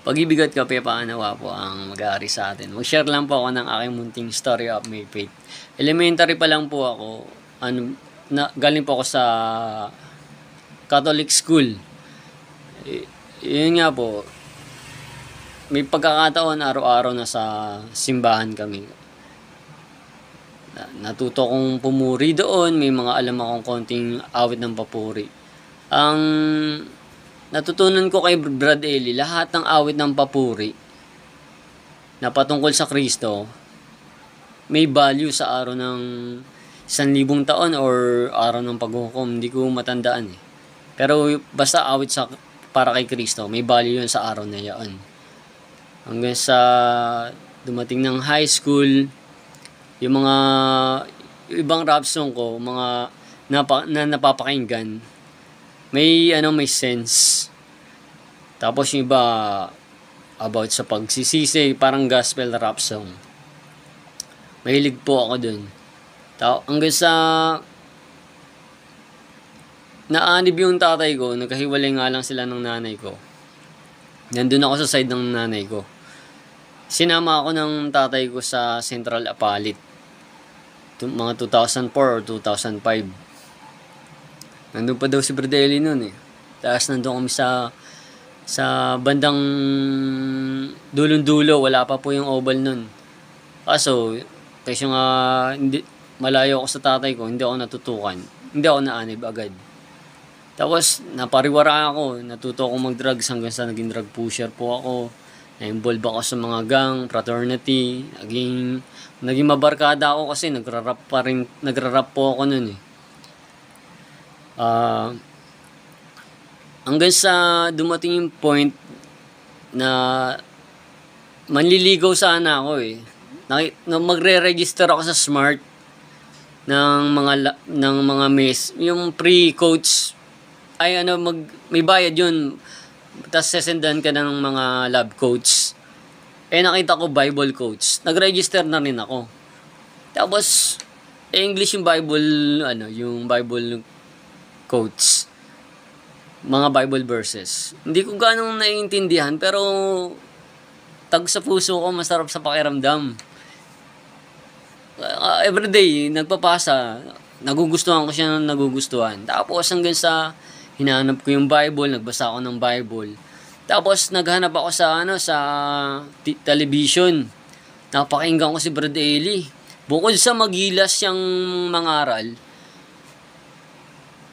Pag-ibig at kapayapaan po ang mag-aari sa atin. Mag-share lang po ako ng aking munting story of my faith. Elementary pa lang po ako, galing po ako sa Catholic school. Yun nga po, may pagkakataon araw-araw na sa simbahan kami. Natuto kong pumuri doon, may mga alam akong konting awit ng papuri. Ang natutunan ko kay Brad Eli, lahat ng awit ng papuri na patungkol sa Kristo, may value sa araw ng 1,000 taon or araw ng paghukom. Hindi ko matandaan eh. Pero basta awit para kay Kristo, may value yun sa araw na yan. Hanggang sa dumating ng high school, yung mga ibang rap song ko, mga napapakinggan, may sense. Tapos yung iba about sa pagsisisi, parang gospel rap song. Mahilig po ako dun. Hanggang sa naanib yung tatay ko, nagkahiwalay nga lang sila ng nanay ko. Nandun ako sa side ng nanay ko. Sinama ako ng tatay ko sa Central Apalit. Mga 2004 or 2005. Nandun pa daw si Berdelli nun eh. Tapos nandun kami sa bandang dulong-dulo. Wala pa po yung oval nun. Kaso, kasi nga malayo ako sa tatay ko, hindi ako natutukan. Hindi ako naanib agad. Tapos, napariwara ako. Natuto akong mag-drugs hanggang sa naging drug pusher po ako. Na-involve ako sa mga gang, fraternity. Naging mabarkada ako kasi nagra-rap po ako nun eh. Hanggang sa dumating yung point na manliligaw sana ako eh. Magre-register ako sa Smart ng mga mes, yung pre-coach ay may bayad yun. Tapos sesendan ka ng mga lab coach. Nakita ko Bible coach. Nag-register na rin ako. Tapos English yung Bible, yung Bible quotes. Mga Bible verses. Hindi ko ganong naiintindihan, pero tag sa puso ko, masarap sa pakiramdam. Everyday, nagpapasa, nagugustuhan ko siya ng nagugustuhan. Tapos hanggang sa hinanap ko yung Bible, nagbasa ako ng Bible. Tapos naghanap ako sa television. Napakinggan ko si Brad Eli. Bukod sa magilas siyang mangaral,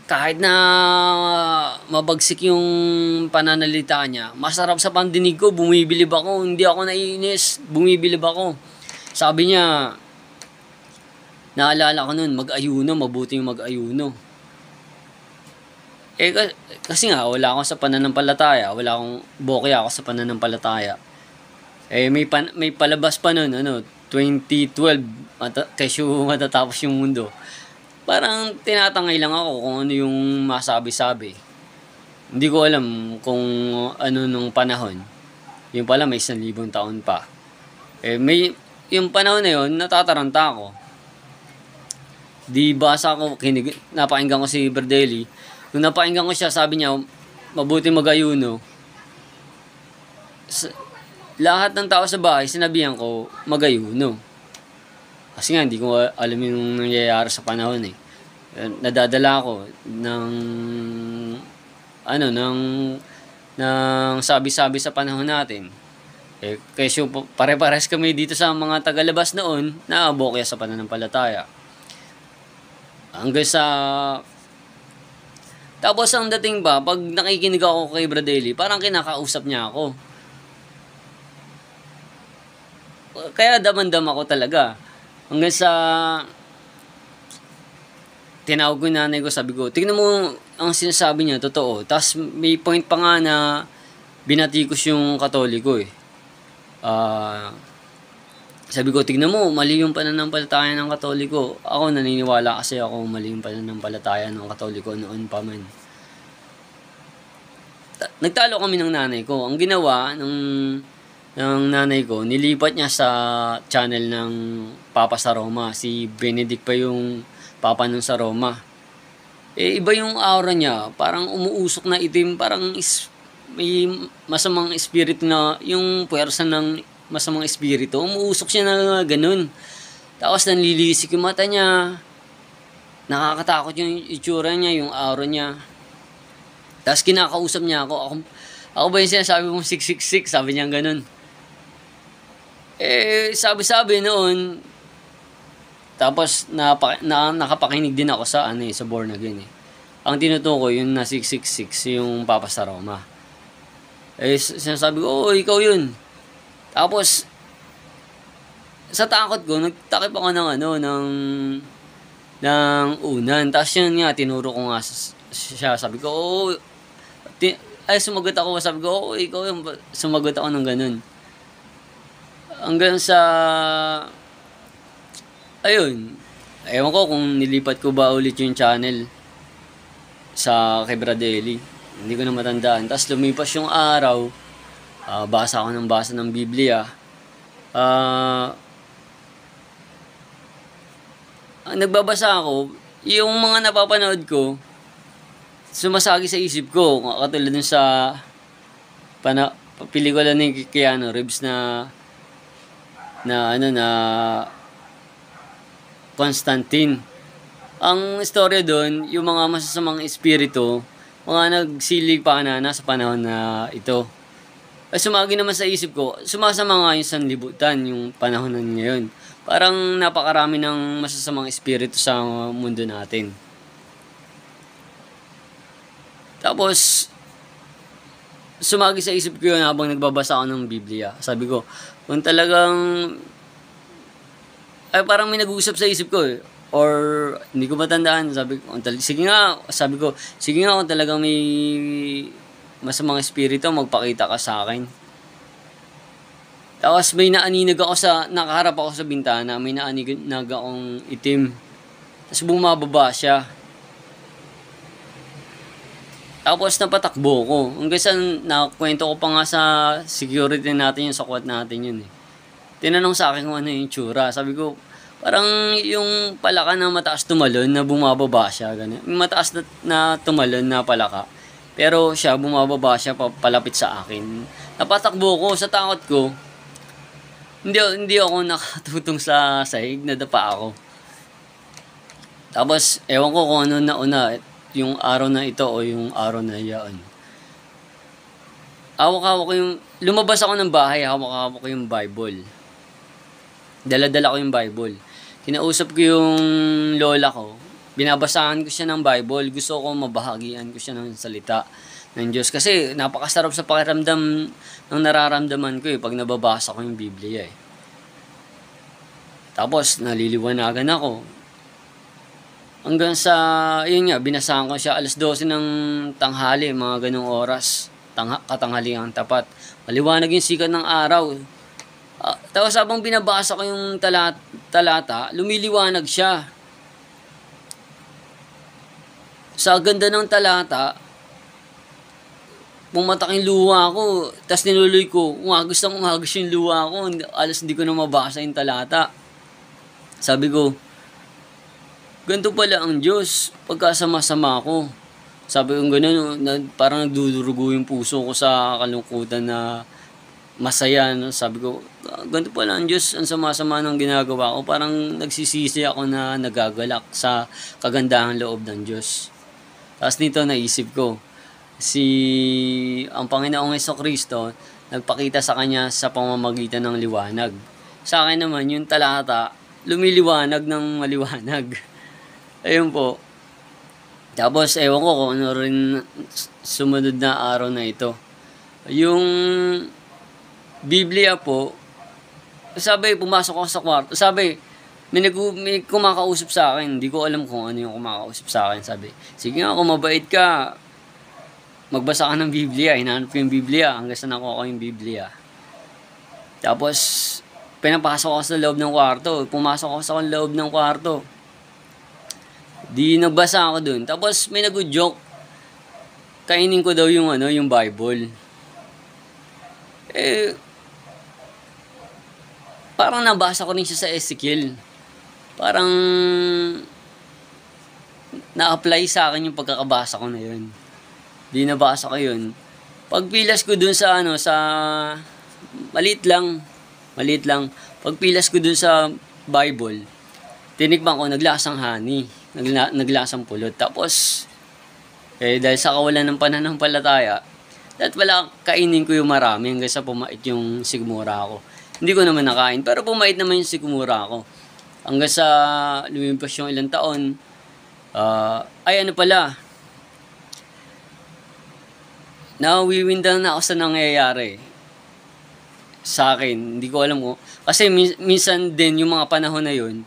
kahit na mabagsik yung pananalita niya, masarap sa pandinig ko, bumibilib ako, hindi ako naiinis, bumibilib ako. Sabi niya, naalala ko nun, mag-ayuno, mabuti yung mag-ayuno. Kasi nga, wala ako sa pananampalataya, bokeh ako sa pananampalataya. May palabas pa nun, 2012, kasi matatapos yung mundo. Parang tinatangay lang ako kung ano yung masabi-sabi. Hindi ko alam kung ano nung panahon. Yung pala may 1,000 taon pa. Yung panahon na yun, natataranta ako. Di basa ko, napakinggan ko si Berdelli. Nung napakinggan ko siya, sabi niya, mabuti mag-ayuno. Lahat ng tao sa bahay, sinabihan ko, mag-ayuno. Kasi nga, hindi ko alam yung nangyayari sa panahon eh. Nadadala ako ng sabi-sabi sa panahon natin. Kasi pare-pares kami dito sa mga tagalabas noon na bokeh sa pananampalataya. Hanggang sa... Tapos ang dating ba, pag nakikinig ako kay Bradelli, parang kinakausap niya ako. Kaya damandam ako talaga. Hanggang sa tinawag ko yung nanay ko, sabi ko, tignan mo ang sinasabi niya, totoo. Tapos may point pa nga na binatikos yung Katoliko eh. Sabi ko, tignan mo, mali yung pananampalataya ng Katoliko. Ako naniniwala kasi ako mali yung pananampalataya ng Katoliko noon pa man. Nagtalo kami ng nanay ko. Ang ginawa ng nanay ko, nilipat niya sa channel ng Papa sa Roma. Si Benedict pa yung Papa nun sa Roma. Iba yung aura niya. Parang umuusok na itim. Parang may masamang espiritu na, yung puwersa ng masamang espiritu, umuusok siya na ganun. Tapos nanlilisik yung mata niya, nakakatakot yung itsura niya, yung aura niya. Tapos kinakausap niya ako ba yung sinasabi mong 666, sabi niya ganun. Sabi noon, tapos nakapakinig din ako sa sa Born Again. Ang tinutukoy yung na 666, yung Papa sa Roma. Sinasabi ko, ikaw yun. Tapos, sa takot ko, nagtakip ako ng unan. Tapos yun nga, tinuro ko nga siya. Sabi ko, sumagot ako. Sabi ko, ikaw yun. Sumagot ako ng ganun. Hanggang sa, ayun, ewan ko kung nilipat ko ba ulit yung channel sa kay Brad Eli. Hindi ko na matandaan. Tapos lumipas yung araw, basa ako ng Biblia. Nagbabasa ako, yung mga napapanood ko, sumasagi sa isip ko. Katulad dun sa pelikula ni Keanu Reeves na Constantine. Ang istorya doon, yung mga masasamang espiritu, mga nagsilig pa na nasa panahon na ito. Sumagi naman sa isip ko, sumasama nga yung sanlibutan, yung panahon na ngayon. Parang napakarami ng masasamang espiritu sa mundo natin. Tapos, sumagi sa isip ko yun habang nagbabasa ako ng Biblia. Sabi ko, kung talagang parang may nag-uusap sa isip ko or hindi ko matandaan. Sabi ko, sige nga kung talagang may masamang espiritu, magpakita ka sa akin. Tapos may naaninag ako nakaharap ako sa bintana, may naaninag akong itim. Tapos bumababa siya. Tapos napatakbo ko. Hanggang sa nakwento ko pa nga sa security natin yung sakwat natin yun Tinanong sa akin kung ano yung tsura. Sabi ko, parang yung palaka na mataas tumalon na bumababa siya. Ganun. Mataas na tumalon na palaka. Pero siya, bumababa siya palapit sa akin. Napatakbo ko sa takot ko. Hindi ako nakatutong sa sahig, nadapa ako. Tapos, ewan ko kung ano nauna, yung araw na ito o yung araw na yan. Hawak-hawak ko lumabas ako ng bahay, hawak-hawak ko yung Bible. Dala-dala ko yung Bible. Kinausap ko yung lola ko. Binabasahan ko siya ng Bible. Gusto ko mabahagian ko siya ng salita ng Diyos. Kasi napakasarap sa pakiramdam ng nararamdaman ko pag nababasa ko yung Biblia Tapos, naliliwanagan ako. Hanggang sa, yun nga, binasahan ko siya 12:00 ng tanghali, mga ganong oras. Katanghaliang tapat. Maliwanag yung sikat ng araw. Tapos habang binabasa ko yung talata, lumiliwanag siya. Sa ganda ng talata, pumatak yung luha ko, tapos niluloy ko, umagos yung luha ko, alas hindi ko na mabasa yung talata. Sabi ko, ganito pala ang Diyos, pagkasama-sama ko. Sabi ko gano'n, parang nagdudurugo yung puso ko sa kalungkutan na masaya. Sabi ko, ganito pala ang Diyos, ang sama-sama ng ginagawa ko. Parang nagsisisi ako na nagagalak sa kagandahang loob ng Diyos. Tapos nito naisip ko, ang Panginoong Jesucristo, nagpakita sa kanya sa pamamagitan ng liwanag. Sa akin naman, yung talata, lumiliwanag ng maliwanag. Ayun po. Tapos, ewan ko kung ano rin sumunod na araw na ito. Yung Biblia po, sabi, pumasok ako sa kwarto. Sabi, may kumakausap sa akin. Hindi ko alam kung ano yung kumakausap sa akin. Sabi, sige nga, kung mabait ka, magbasa ka ng Biblia. Hinahanap ko yung Biblia. Hanggang sa nakuha ko yung Biblia. Tapos, pinapasok ako sa loob ng kwarto. Pumasok ako sa loob ng kwarto. Di nagbasa ako dun. Tapos may nag-joke. Kainin ko daw yung Bible. Parang nabasa ko rin siya sa Ezekiel. Parang na-apply sa akin yung pagkakabasa ko na yun. Di nabasa ko yun. Pagpilas ko dun sa maliit lang, maliit lang. Pagpilas ko dun sa Bible, tinikman ko, naglasang honey, naglasang pulot. Tapos, dahil sa kawalan ng pananampalataya, dapat wala kainin ko yung marami hanggang sa pumait yung sikmura ko. Hindi ko naman nakain, pero pumait naman yung sikmura ko. Hanggang sa lumipas yung ilang taon, nawiwindang na ako sa nangyayari sa akin. Hindi ko alam ko. Kasi minsan din yung mga panahon na yun,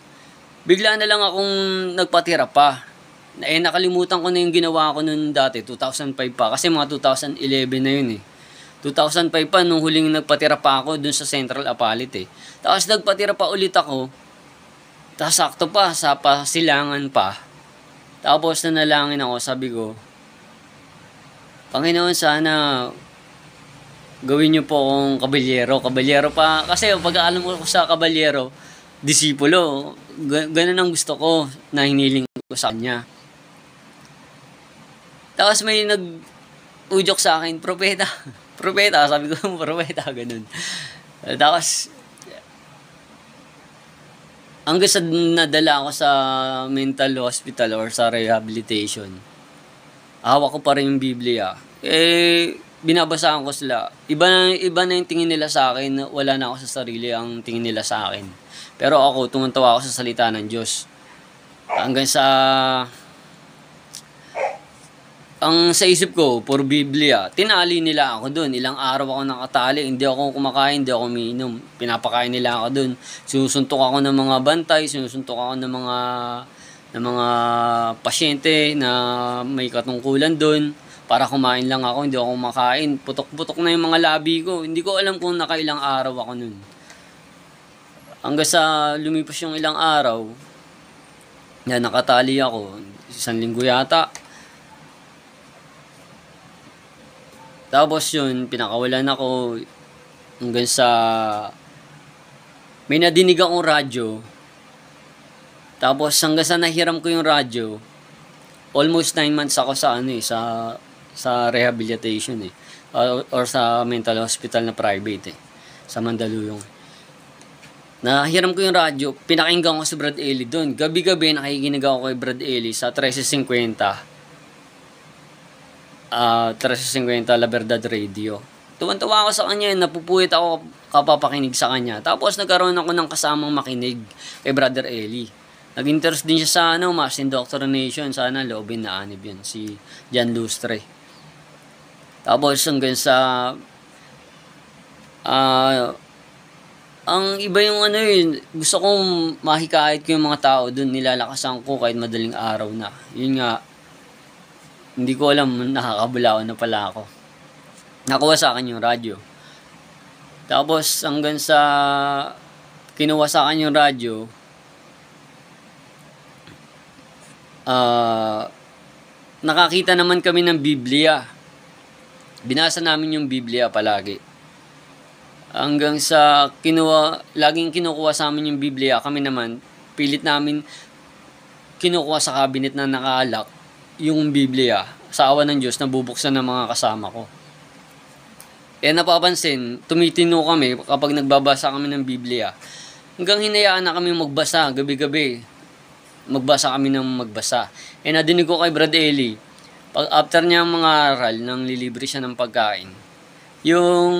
bigla na lang akong nagpatira pa. Nakalimutan ko na yung ginawa ko noon dati, 2005 pa. Kasi mga 2011 na yun eh. 2005 pa, nung huling nagpatira pa ako dun sa Central Apalit eh. Tapos nagpatira pa ulit ako. Tapos sakto pa, sa pasilangan pa. Tapos nanalangin ako, sabi ko, Panginoon, sana gawin niyo po akong kabalyero. Kabalyero pa, kasi pag-aalam ko sa kabalyero, disipulo, ganun ang gusto ko na hiniling ko sa kanya. Tapos may nag-ujok sa akin, propeta. Propeta, sabi ko, propeta, ganun. Tapos, hanggang sa nadala ako sa mental hospital or sa rehabilitation, hawak ko pa rin yung Biblia. Binabasaan ko sila. Iba na yung tingin nila sa akin, wala na ako sa sarili ang tingin nila sa akin. Pero ako, tumantawa ako sa salita ng Diyos. Hanggang sa sa isip ko, puro Biblia, tinali nila ako dun. Ilang araw ako nakatali, hindi ako kumakain, hindi ako umiinom. Pinapakain nila ako dun. Sinusuntok ako ng mga bantay, sinusuntok ako ng mga pasyente na may katungkulan dun. Para kumain lang ako, hindi ako kumakain. Putok-putok na yung mga labi ko. Hindi ko alam kung nakailang araw ako nun. Hanggang sa lumipas yung ilang araw, nakatali ako. 1 linggo yata. Tapos yun, pinakawalan ako hanggang sa may nadinig akong radyo. Tapos hanggang sa nahiram ko yung radyo, almost 9 months ako sa rehabilitation eh. Or sa mental hospital na private eh. Sa Mandaluyong. Nahiram ko yung radyo, pinakinggan ko si Brad Eli doon. Gabi-gabi nakikinig ako kay Brad Eli sa 1350. 1350 La Verdad Radio. Tuwan-tuwa ako sa kanya, napupuwit ako kapapakinig sa kanya. Tapos nagkaroon ako ng kasamang makinig kay Brother Eli. Nag-interest din siya sa Mass Indoctrination, sana loobin na anib yun, si John Lustre. Tapos hanggang sa ang iba yung gusto kong mahikayat ko yung mga tao dun, nilalakasan ko kahit madaling araw na. Yun nga, hindi ko alam, nakakabulawan na pala ako. Nakuha sa akin yung radyo. Tapos hanggang sa kinuha sa akin yung radyo, nakakita naman kami ng Biblia. Binasa namin yung Biblia palagi. Hanggang sa laging kinukuha sa amin yung Biblia, kami naman, pilit namin kinukuha sa cabinet na nakaalak yung Biblia. Sa awa ng Diyos, nabubuksan ng mga kasama ko. Napapansin, tumitino kami kapag nagbabasa kami ng Biblia. Hanggang hinayaan na kami magbasa, gabi-gabi. Magbasa kami ng magbasa. Nadinig ko kay Brad Eli, after niya mga aral, nang lilibre siya ng pagkain. Yung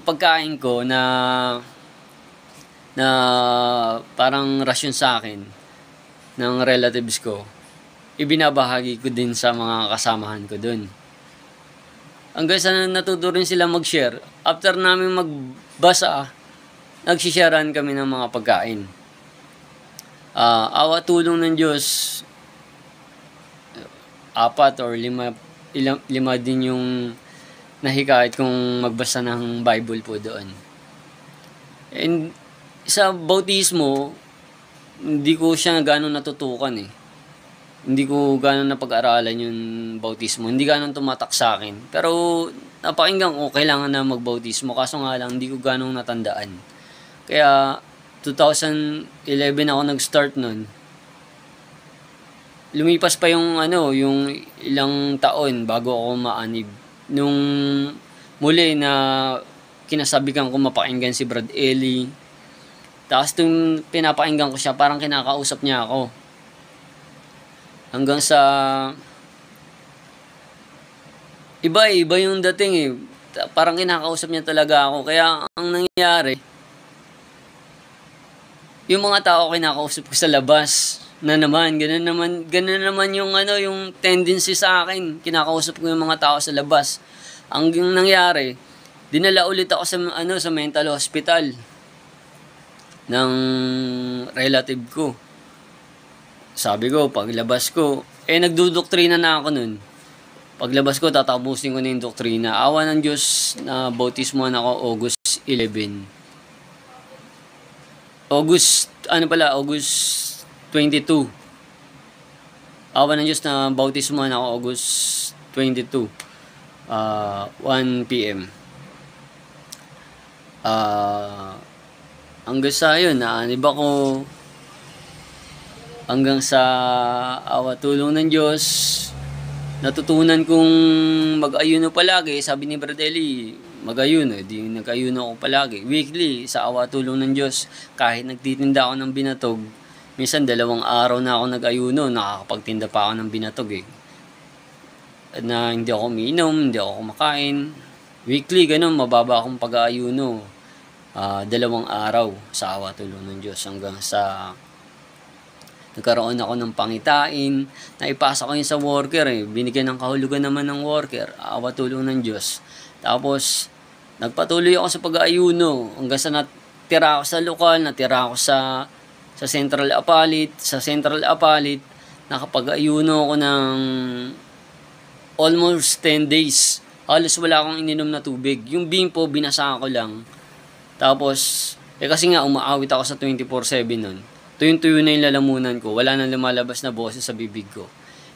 pagkain ko na parang rasyon sa akin ng relatives ko, ibinabahagi ko din sa mga kasamahan ko dun. Hanggang sa natuto rin sila mag-share. After namin magbasa, nagsisharean kami ng mga pagkain. Awa tulong ng Diyos, 4 or 5 din yung nahikayat kong magbasa ng Bible po doon. And sa bautismo, hindi ko siya gano'ng natutukan eh. Hindi ko gano'n napag-aralan yung bautismo. Hindi gano'n tumatak sa akin. Pero napakinggan ko, kailangan na magbautismo. Kaso nga lang, hindi ko gano'ng natandaan. Kaya 2011 ako nag-start nun. Lumipas pa yung yung ilang taon bago ako maanib. Nung muli na kinasabikan ko mapakinggan si Brad Eli. Tapos tuwing pinapakinggan ko siya, parang kinakausap niya ako. Hanggang sa iba yung dating eh. Parang kinakausap niya talaga ako. Kaya ang nangyayari, yung mga tao kinakausap ko sa labas na naman, ganun naman yung yung tendency sa akin. Kinakausap ko yung mga tao sa labas. Ang nangyari, dinala ulit ako sa mental hospital ng relative ko. Sabi ko, paglabas ko, nagdudoktrina na ako nun. Paglabas ko, tatapusin ko na yung doktrina. Awa ng Diyos na bautismohan ako August 11. August 22. Awa ng Diyos na bautismohan ako August 22. 1 p.m. Hanggang sa yun, naanib ako. Hanggang sa awa tulong ng Diyos, natutunan kong mag-ayuno palagi. Sabi ni Brad Eli, mag-ayuno. Di nag-ayuno ako palagi. Weekly, sa awa tulong ng Diyos, kahit nagtitinda ako ng binatog, minsan 2 araw na ako nag-ayuno, nakakapagtinda pa ako ng binatog eh. Na hindi ako umiinom, hindi ako kumakain. Weekly, ganun, mababa akong pag-aayuno. 2 araw sa awa tulong ng Diyos hanggang sa nagkaroon ako ng pangitain. Naipasa ko yun sa worker eh. Binigyan ng kahulugan naman ng worker. Awa tulong ng Diyos. Tapos, nagpatuloy ako sa pag-aayuno hanggang sa natira ako sa lokal, natira ako sa Central Apalit. Sa Central Apalit, nakapag-ayuno ako ng almost 10 days. Halos wala akong ininom na tubig. Yung bimpo, binasa ko lang. Tapos, kasi nga umaawit ako sa 24/7 nun. Tuyo na yung lalamunan ko. Wala nang lumalabas na boses sa bibig ko.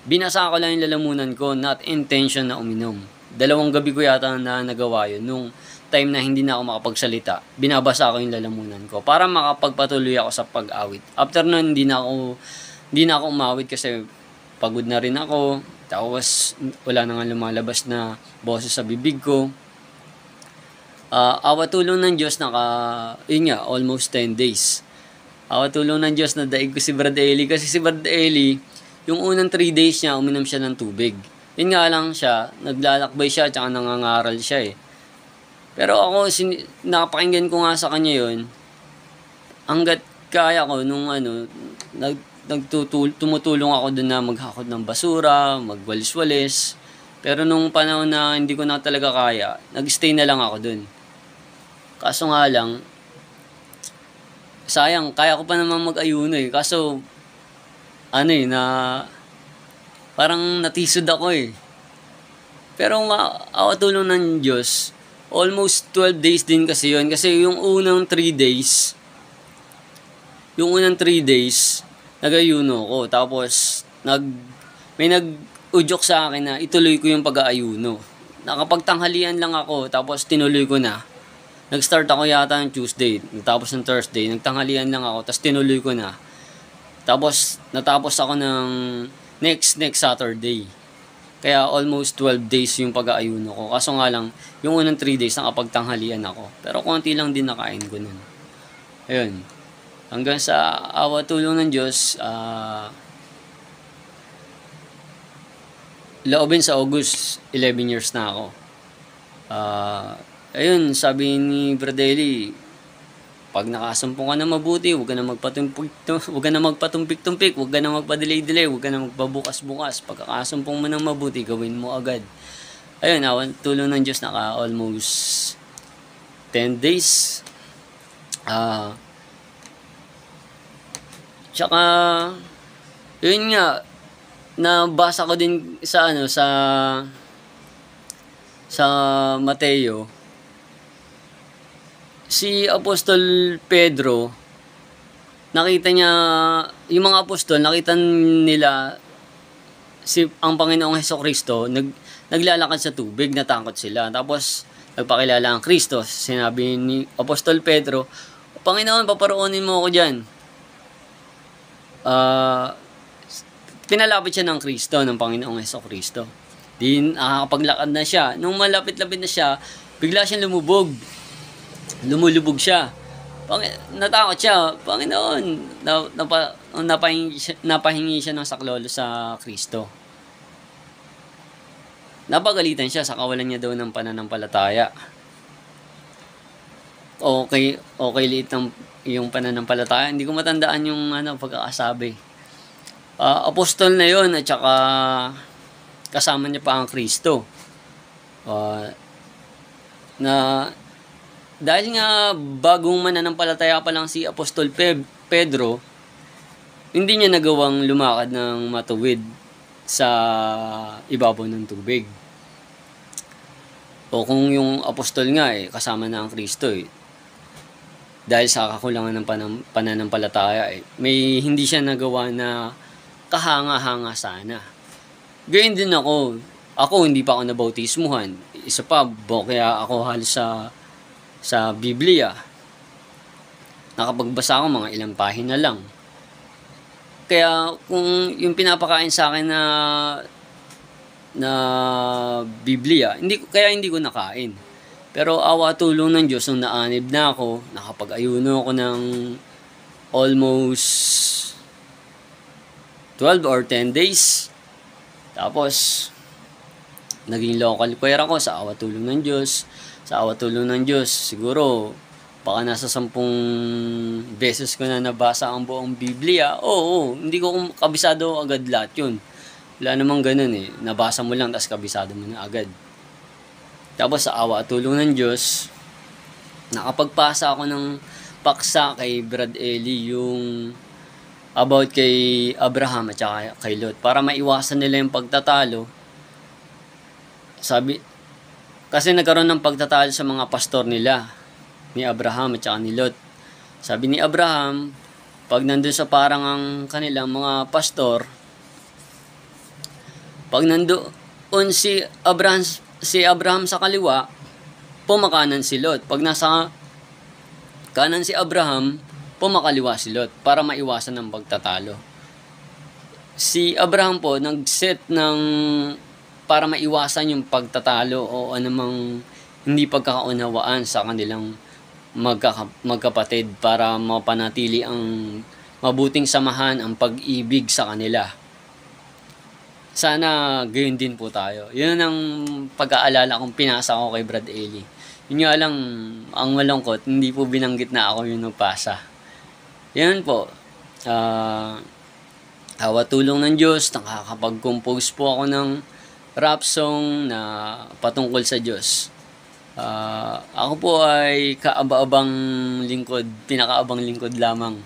Binasa ko lang yung lalamunan ko, not intention na uminom. 2 gabi ko yata na nagawa yun. Nung time na hindi na ako makapagsalita, binabasa ko yung lalamunan ko para makapagpatuloy ako sa pag-awit. After nun, hindi na ako umawit kasi pagod na rin ako. Tapos, wala na nga lumalabas na boses sa bibig ko. Awa tulong ng Diyos, almost 10 days. Awa tulong ng Diyos na daig ko si Brad Eli. Kasi si Brad Eli, yung unang 3 days niya, uminom siya ng tubig. Yun nga lang siya, naglalakbay siya, tsaka nangangaral siya eh. Pero ako, nakapakinggan ko nga sa kanya yun, hanggat kaya ko, tumutulong ako dun na maghakot ng basura, magwalis-walis. Pero nung panahon na hindi ko na talaga kaya, nag-stay na lang ako dun. Kaso nga lang, sayang, kaya ko pa naman mag-ayuno eh. Kaso, parang natisod ako eh. Pero awa tulong ng Diyos, almost 12 days din kasi yun. Kasi yung unang 3 days, nag-ayuno ko. Tapos, may nag-udyok sa akin na ituloy ko yung pag-aayuno. Nakapagtanghalian lang ako, tapos tinuloy ko na. Nag-start ako yata ng Tuesday, tapos ng Thursday, nagtanghalian lang ako, tapos tinuloy ko na. Tapos, natapos ako ng next Saturday. Kaya almost 12 days yung pag-aayuno ko. Kaso nga lang, yung unang 3 days nakapagtanghalian ako. Pero konti lang din nakain ko nun. Ayun. Hanggang sa awa tulong ng Diyos, loobin sa August, 11 years na ako. Ayun, sabi ni Brad Eli, pag nakasumpong ka na mabuti, huwag ka na magpatumpik-tumpik, huwag ka na magpa-delay-delay, huwag ka na magpabukas-bukas. Pag nakasumpong mo ng mabuti, gawin mo agad. Ayun, awan tulong ng Diyos, almost 10 days. Tsaka, yun nga, nabasa ko din sa Mateo, si Apostol Pedro, nakita niya, yung mga apostol, nakita nila ang Panginoong Hesukristo, naglalakad sa tubig, natakot sila. Tapos, nagpakilala ang Kristo. Sinabi ni Apostol Pedro, Panginoon, paparoonin mo ako dyan. Pinalapit siya ng Kristo, ng Panginoong Hesukristo. Di nakakapaglakad na siya. Nung malapit-lapit na siya, bigla siyang lumubog. Lumulubog siya. Natakot siya. Panginoon, napahingi siya ng saklolo sa Kristo. Napagalitan siya sa kawalan niya daw ng pananampalataya. Okay liit ng yung pananampalataya. Hindi ko matandaan yung pagkakasabi. Apostol na yon at saka kasama niya pa ang Kristo. Na dahil nga bagong mananampalataya pa lang si Apostol Pedro, hindi niya nagawang lumakad ng matuwid sa ibabaw ng tubig. O kung yung apostol nga kasama na ang Kristo dahil sa kakulangan ng pananampalataya may hindi siya nagawa na kahanga-hanga sana. Gayun din ako. Hindi pa ako nabautismuhan. Isa pa, kaya ako halos sa Biblia. Nakapagbasa ako mga ilang pahina lang. Kaya kung yung pinapakain sa akin na Biblia, hindi ko nakain. Pero awa tulong ng Diyos, nung naanib na ako, nakapag-ayuno ako ng almost 12 or 10 days. Tapos, naging local choir ako sa awa tulong ng Diyos. Sa awa tulong ng Diyos, siguro, baka nasa 10 beses ko na nabasa ang buong Biblia. Hindi ko kabisado agad lahat yun. Wala namang ganun Nabasa mo lang, tapos kabisado mo na agad. Tapos sa awa at tulong ng Diyos, nakapagpasa ako ng paksa kay Brad Eli, yung about kay Abraham at saka kay Lot, para maiwasan nila yung pagtatalo. Kasi nagkaroon ng pagtatalo sa mga pastor nila, ni Abraham at saka ni Lot. Sabi ni Abraham, pag nandun sa parang ang kanilang mga pastor, pag nandoon si Abraham sa kaliwa, pumakanan si Lot. Pag nasa kanan si Abraham, pumakaliwa si Lot para maiwasan ng pagtatalo. Si Abraham po nag-set para maiwasan yung pagtatalo o anumang hindi pagkakaunawaan sa kanilang magkapatid, para mapanatili ang mabuting samahan, ang pag-ibig sa kanila. Sana gayon din po tayo. Yun ang pag-aalala kong pinasa ko kay Brad Eli. Yun nga lang, ang malungkot, hindi po binanggit na ako yung nagpasa. Yan po. Awa tulong ng Diyos, nakakapag-compose po ako ng rap song na patungkol sa Diyos. Ako po ay kaaba-abang lingkod, pinakaabang lingkod lamang.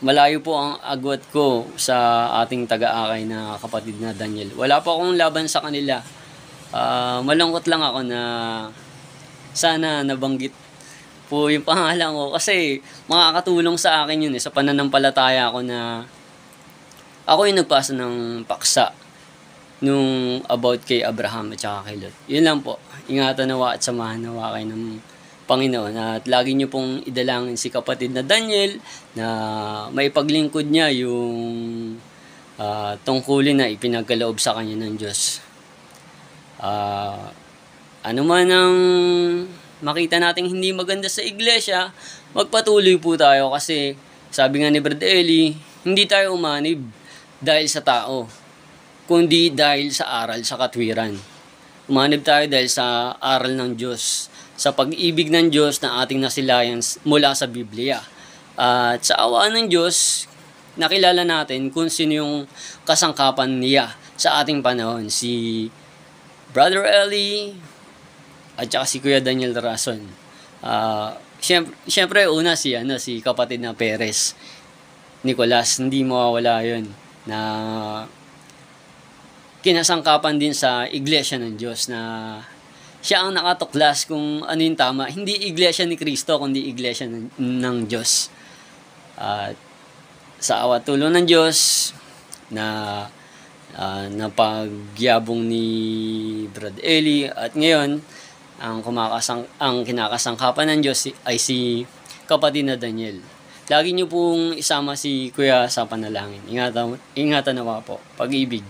Malayo po ang agwat ko sa ating taga-akay na kapatid na Daniel. Wala po akong laban sa kanila. Malungkot lang ako na sana nabanggit po yung pangalan ko, kasi makakatulong sa akin yun sa pananampalataya ko, na ako yung nagpasa ng paksa nung about kay Abraham at saka kay Lot. Yun lang po. Ingatan nawa at samahan nawa kayo ng Panginoon, at lagi nyo pong idalangin si kapatid na Daniel na maipaglingkod niya yung tungkulin na ipinagkaloob sa kanya ng Diyos. Ano man ang makita nating hindi maganda sa iglesia, magpatuloy po tayo, kasi sabi nga ni Brad Eli, hindi tayo umanib dahil sa tao, kundi dahil sa aral sa katwiran. Umanib tayo dahil sa aral ng Diyos, sa pag-ibig ng Diyos na ating nasilayan mula sa Biblia. At sa awaan ng Diyos, nakilala natin kung sino yung kasangkapan niya sa ating panahon. Si Brother Eli at saka si Kuya Daniel Rason. Siyempre una si kapatid na Perez Nicolas, hindi mawawala yun, na kinasangkapan din sa Iglesia ng Diyos, na siya ang nakatuklas kung ano yung tama. Hindi Iglesia ni Kristo, kundi Iglesia ng Diyos. At sa awa tulong ng Diyos na napagyabong ni Brad Eli, at ngayon ang kinakasangkapan ng Diyos ay si kapatid na Daniel. Lagi niyo pong isama si Kuya sa panalangin. Ingatan nawa po. Pag-ibig.